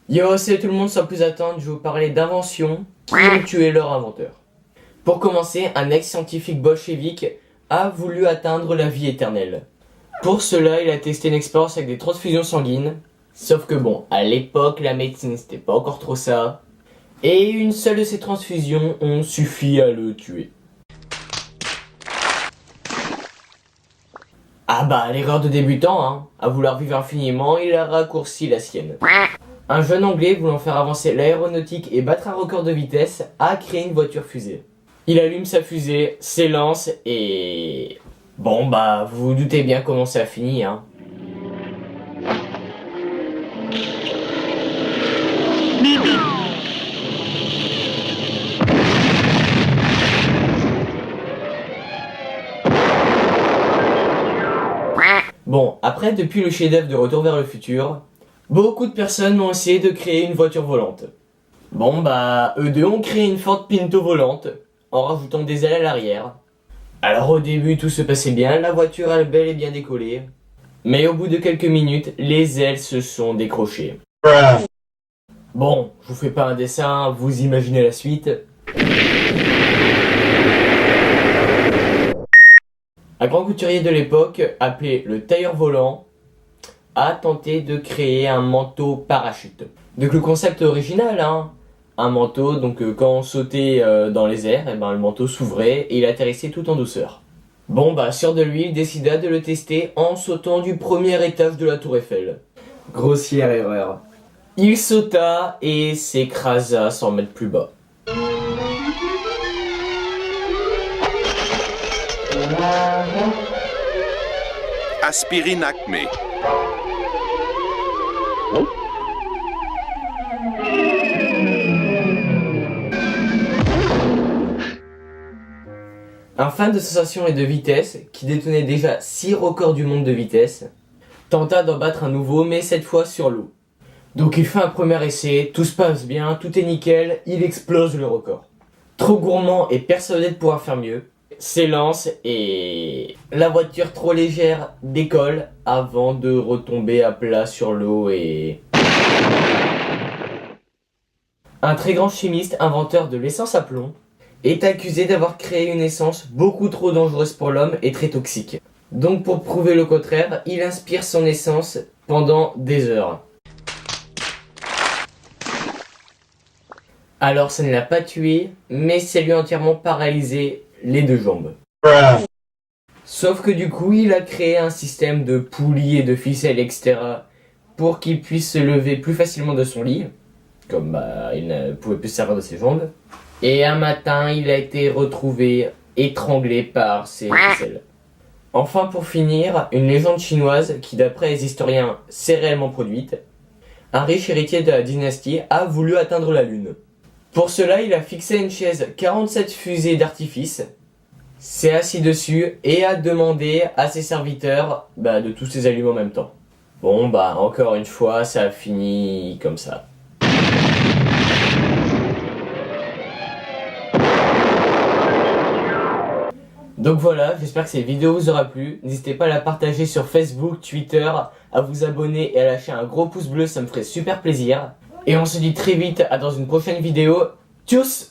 Yo, salut tout le monde, sans plus attendre, je vais vous parler d'inventions qui ont tué leur inventeur. Pour commencer, un ex-scientifique bolchevique a voulu atteindre la vie éternelle. Pour cela, il a testé une expérience avec des transfusions sanguines. Sauf que bon, à l'époque, la médecine c'était pas encore trop ça. Et une seule de ces transfusions ont suffi à le tuer. Ah bah, l'erreur de débutant, hein. À vouloir vivre infiniment, il a raccourci la sienne. Un jeune anglais voulant faire avancer l'aéronautique et battre un record de vitesse a créé une voiture fusée. Il allume sa fusée, s'élance et... Bon bah, vous vous doutez bien comment ça a fini, hein. Bon, après, depuis le chef-d'œuvre de Retour vers le futur, beaucoup de personnes ont essayé de créer une voiture volante. Bon bah, eux deux ont créé une Ford Pinto volante, en rajoutant des ailes à l'arrière. Alors au début tout se passait bien, la voiture a bel et bien décollé. Mais au bout de quelques minutes, les ailes se sont décrochées. Bon, je vous fais pas un dessin, vous imaginez la suite. Un grand couturier de l'époque, appelé le tailleur volant, a tenté de créer un manteau parachute. Donc le concept original, hein. Un manteau, donc quand on sautait dans les airs, et ben, le manteau s'ouvrait et il atterrissait tout en douceur. Bon bah, sûr de lui, il décida de le tester en sautant du premier étage de la tour Eiffel. Grossière erreur. Il sauta et s'écrasa 100 mètres plus bas. Aspirine Acme. Un fan de sensation et de vitesse, qui détenait déjà 6 records du monde de vitesse, tenta d'en battre un nouveau, mais cette fois sur l'eau. Donc il fait un premier essai, tout se passe bien, tout est nickel, il explose le record. Trop gourmand et persuadé de pouvoir faire mieux, s'élance et la voiture trop légère décolle avant de retomber à plat sur l'eau et... Un très grand chimiste, inventeur de l'essence à plomb, est accusé d'avoir créé une essence beaucoup trop dangereuse pour l'homme et très toxique. Donc pour prouver le contraire, il inspire son essence pendant des heures. Alors ça ne l'a pas tué, mais ça lui a entièrement paralysé les deux jambes. Sauf que du coup, il a créé un système de poulies et de ficelles, etc. pour qu'il puisse se lever plus facilement de son lit, comme bah, il ne pouvait plus se servir de ses jambes. Et un matin, il a été retrouvé étranglé par ses ficelles. Enfin, pour finir, une légende chinoise qui, d'après les historiens, s'est réellement produite. Un riche héritier de la dynastie a voulu atteindre la Lune. Pour cela, il a fixé à une chaise 47 fusées d'artifice, s'est assis dessus et a demandé à ses serviteurs de tous les allumer en même temps. Bon bah, encore une fois, ça a fini comme ça. Donc voilà, j'espère que cette vidéo vous aura plu. N'hésitez pas à la partager sur Facebook, Twitter, à vous abonner et à lâcher un gros pouce bleu, ça me ferait super plaisir. Et on se dit très vite à dans une prochaine vidéo. Tchuss!